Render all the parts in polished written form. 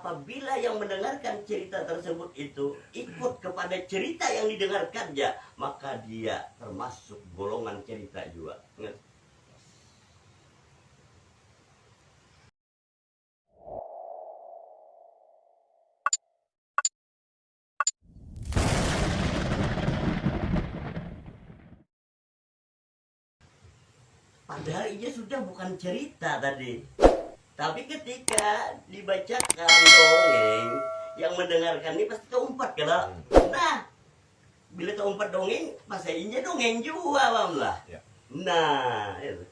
apabila yang mendengarkan cerita tersebut itu ikut kepada cerita yang didengarkannya, maka dia termasuk golongan cerita juga. Padahal ini sudah bukan cerita tadi. Tapi ketika dibacakan dongeng, yang mendengarkan ini pasti keumpat kan? Nah, bila keumpat dongeng, masa ini dongeng juga, Bang lah. Ya. Nah, itu.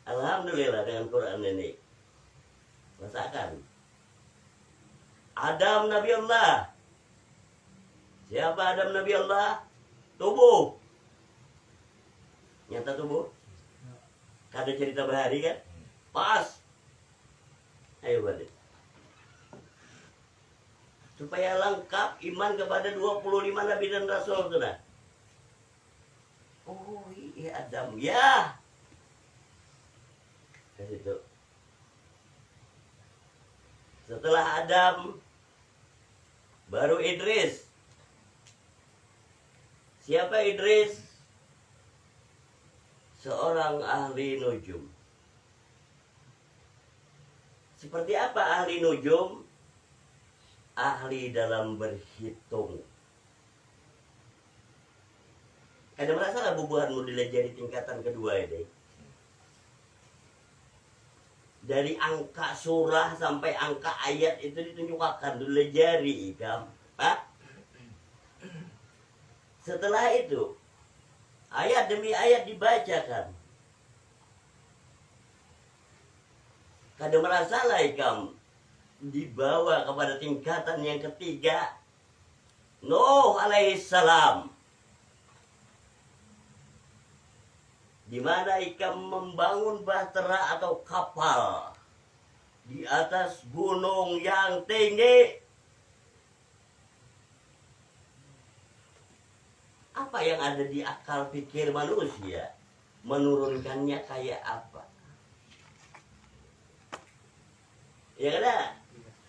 Alhamdulillah dengan Quran ini. Rasakan. Adam Nabi Allah. Siapa Adam Nabi Allah? Tubuh. Nyata tubuh. Ada cerita bahari kan? Pas. Ayo balik. Supaya lengkap iman kepada 25 Nabi dan Rasul sudah. Oh iya Adam. Ya. Ke situ. Setelah Adam baru Idris. Siapa Idris? Seorang ahli nujum. Seperti apa ahli nujum? Ahli dalam berhitung. Ada masalah bubuhanmu dilajari tingkatan kedua ini. Dari angka surah sampai angka ayat itu ditunjukkan dilajari, Ikam. Setelah itu ayat demi ayat dibacakan. Kada merasa lah Ikam dibawa kepada tingkatan yang ketiga. Nuh alaihissalam. Di mana Ikam membangun bahtera atau kapal di atas gunung yang tinggi. Apa yang ada di akal pikir manusia? Menurunkannya kayak apa? Ya kan?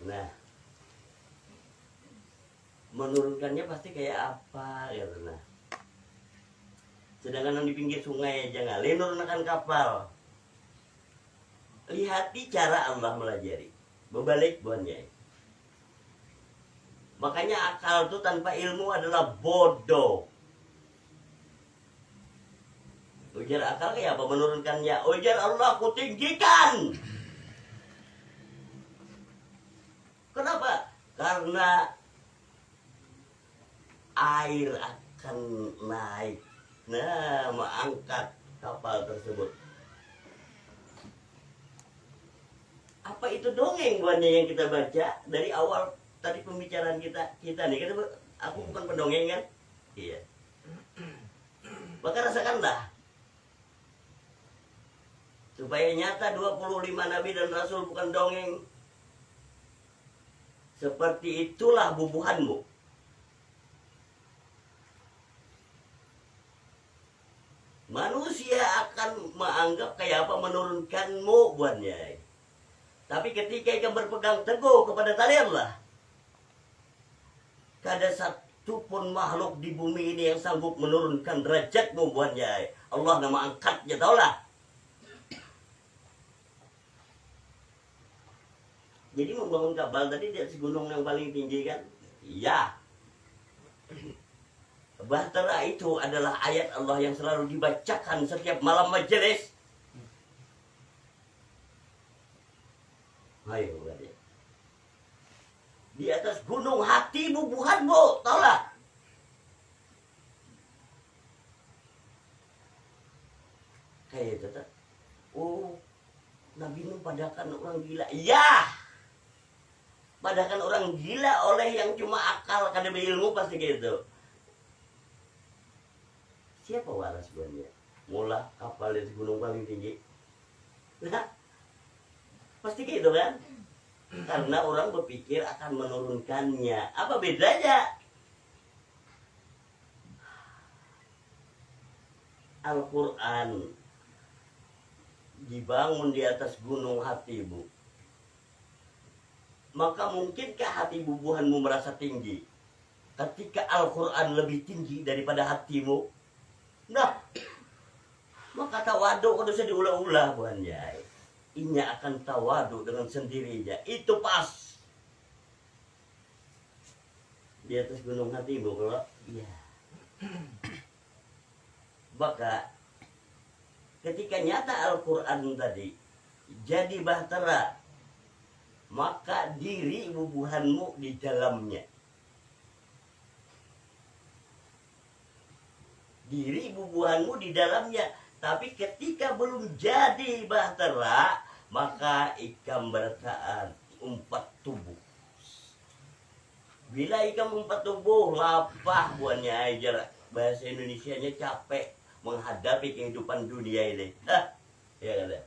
Nah, menurunkannya pasti kayak apa? Ya nah. Sedangkan yang di pinggir sungai aja ngalih nurunkan kapal. Lihati cara Allah melajari. Berbalik buahnya. Makanya akal itu tanpa ilmu adalah bodoh. Ujar akal kayak apa menurunkannya? Ujar Allah ku tinggikan. Kenapa? Karena air akan naik. Nah, mengangkat kapal tersebut. Apa itu dongeng buahnya yang kita baca dari awal tadi pembicaraan kita nih? Kan aku bukan pendongeng kan? Iya. Maka rasakanlah. Supaya nyata 25 Nabi dan Rasul bukan dongeng. Seperti itulah bubuhanmu. Manusia akan menganggap kayak apa menurunkanmu buatnya. Tapi ketika Ikam berpegang teguh kepada tali Allah, kada satu pun makhluk di bumi ini yang sanggup menurunkan derajatmu buatnya. Allah nama angkatnya, taulah. Jadi membangun kapal tadi di atas gunung yang paling tinggi kan? Iya. Bahtera itu adalah ayat Allah yang selalu dibacakan setiap malam majelis. Ayo, berarti. Di atas gunung hati bubuhanmu, taulah. Kayak itu tak? Oh, Nabi Nuh padakan orang gila. Iya. Padahal orang gila oleh yang cuma akal kada berilmu pasti gitu. Siapa waras buahnya? Mula kapal di gunung paling tinggi. Nah, pasti gitu kan? Karena orang berpikir akan menurunkannya. Apa bedanya? Al-Quran dibangun di atas gunung hatimu, maka mungkinkah hati bubuhanmu merasa tinggi ketika Al-Quran lebih tinggi daripada hatimu? Nah, maka tawadu kalau bisa diulah-ulah bukan ya. Inya akan tawadu dengan sendirinya. Itu pas di atas gunung hatimu kalau iya. Maka ketika nyata Al-Quran tadi jadi bahtera, maka diri bubuhanmu di dalamnya. Diri bubuhanmu di dalamnya. Tapi ketika belum jadi bahtera, maka ikam bertaat umpat tubuh. Bila ikam umpat tubuh, lapah buahnya aja. Bahasa Indonesianya capek menghadapi kehidupan dunia ini. Ya kan?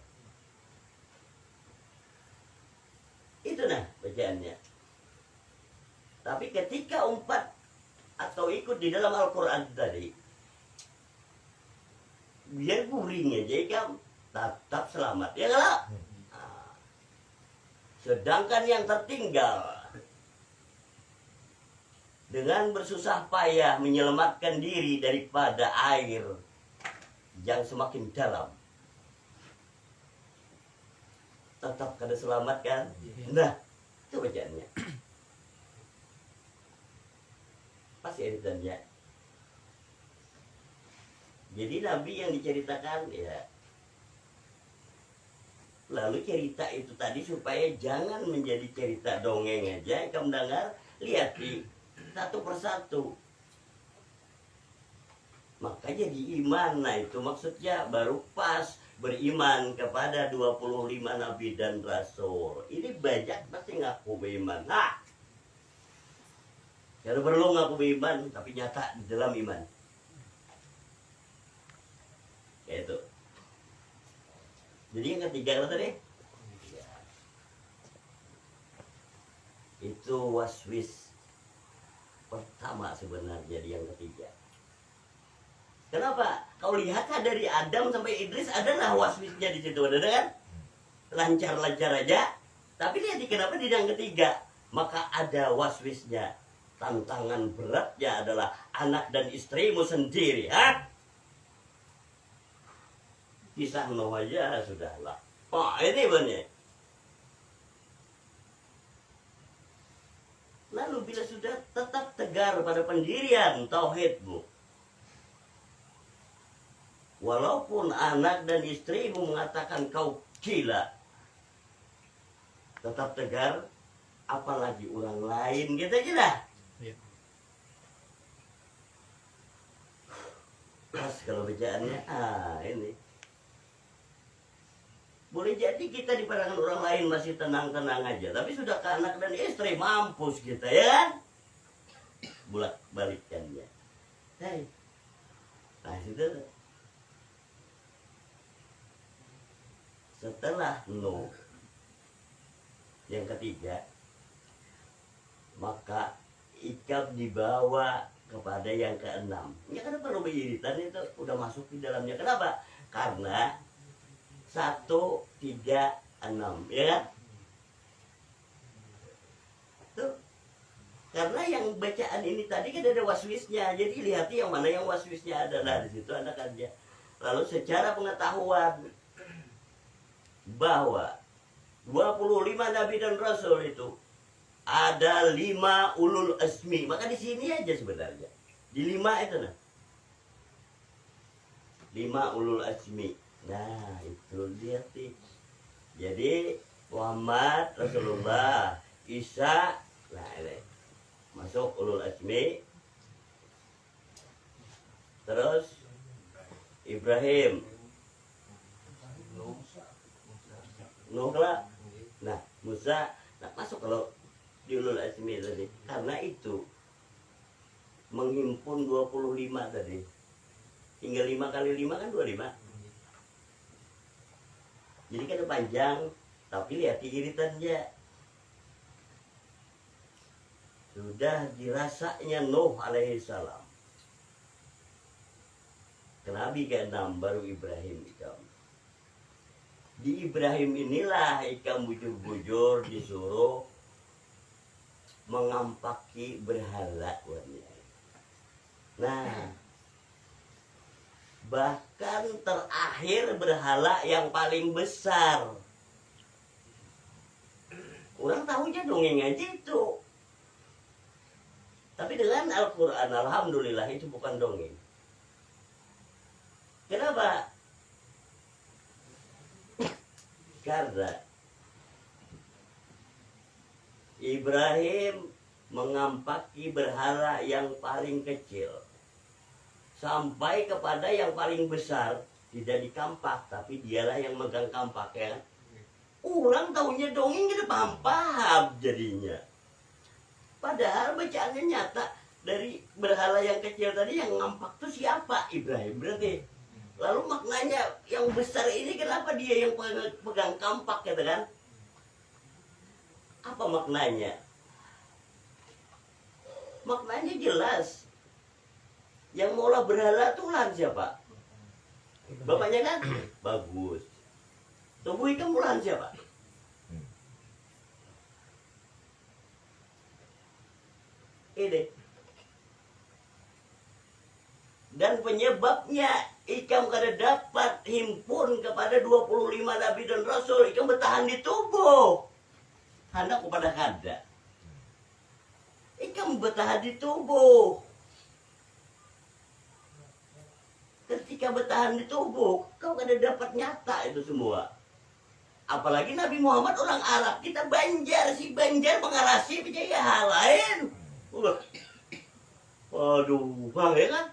Itu nah bacaannya. Tapi ketika umpat atau ikut di dalam Al-Quran tadi, biar guring aja kamu tetap selamat. Ya kalau sedangkan yang tertinggal dengan bersusah payah menyelamatkan diri daripada air yang semakin dalam, tetap kada selamat kan? Nah, itu bacaannya. Pasti editannya. Jadi Nabi yang diceritakan ya. Lalu cerita itu tadi supaya jangan menjadi cerita dongeng aja. Kamu dengar, lihat di satu persatu. Maka jadi iman. Nah itu maksudnya baru pas beriman kepada 25 Nabi dan Rasul. Ini banyak pasti ngaku beriman. Nah, kalau perlu ngaku beriman, tapi nyata di dalam iman. Itu. Jadi yang ketiga apa tadi? Itu waswis pertama sebenarnya di yang ketiga. Kenapa? Kau lihat dari Adam sampai Idris adalah waswisnya di situ, ada kan? Lancar-lancar aja. Tapi lihat kenapa di yang ketiga? Maka ada waswisnya. Tantangan beratnya adalah anak dan istrimu sendiri, ha? Kisah Nuh aja sudahlah. Oh ini benar. Lalu bila sudah tetap tegar pada pendirian tauhidmu, walaupun anak dan istrimu mengatakan kau gila, tetap tegar, apalagi orang lain gitu aja dah. Ya. Pas kalau bacaannya, ini. Boleh jadi kita di pandangan orang lain masih tenang-tenang aja, tapi sudah ke anak dan istri mampus kita ya kan? Bolak balikannya. Hey. Nah itu. Setelah Nuh yang ketiga, maka Ikab dibawa kepada yang keenam. Ya kan perlu beriritan itu udah masuk di dalamnya. Kenapa? Karena 1, 3, 6, ya kan? Tuh. Karena yang bacaan ini tadi kan ada waswisnya. Jadi lihat yang mana yang waswisnya adalah di situ anak aja. Lalu secara pengetahuan bahwa 25 nabi dan rasul itu ada 5 ulul azmi. Maka di sini aja sebenarnya. Di 5 itu nah. 5 ulul azmi. Nah itu dia sih. Jadi Muhammad, Rasulullah, Isa, nah ini masuk ulul azmi. Terus Ibrahim, Nuh lah. Nah Musa, nah masuk kalau di ulul azmi tadi. Karena itu menghimpun 25 tadi. Tinggal 5 kali 5 kan 25. Jadi kan panjang, tapi lihat iritannya. Sudah dirasanya Nuh alaihissalam. Ke Nabi ke-6 baru Ibrahim itu. Di Ibrahim inilah ikan bujur-bujur disuruh mengampaki berhala. Nah, bahkan terakhir berhala yang paling besar. Orang tahunya dongeng aja itu. Tapi dengan Al-Quran, alhamdulillah itu bukan dongeng. Kenapa? Karena Ibrahim mengampaki berhala yang paling kecil sampai kepada yang paling besar, tidak dikampak, tapi dialah yang megang kampak, ya. Orang tahunya dongeng kita paham jadinya. Padahal bacaannya nyata, dari berhala yang kecil tadi yang ngampak tuh siapa? Ibrahim berarti. Lalu maknanya yang besar ini kenapa dia yang pegang kampak, gitu kan? Apa maknanya? Maknanya jelas. Yang maulah berhala tuh ulan siapa? Bapaknya kan? Bagus. Tubuh ikan ulan siapa? Ini. Dan penyebabnya ikam kada dapat himpun kepada 25 nabi dan rasul, ikam bertahan di tubuh. Hendak kepada kada. Ikam bertahan di tubuh. Ketika bertahan di tubuh, kau kada dapat nyata itu semua. Apalagi Nabi Muhammad orang Arab, kita Banjar, si Banjar mengarasi percaya hal lain. Waduh, ya kan?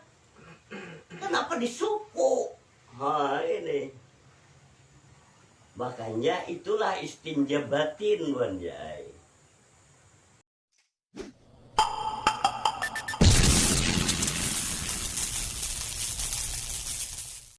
Kenapa disuku? Ini. Makanya itulah istinja batin, Wan Jai.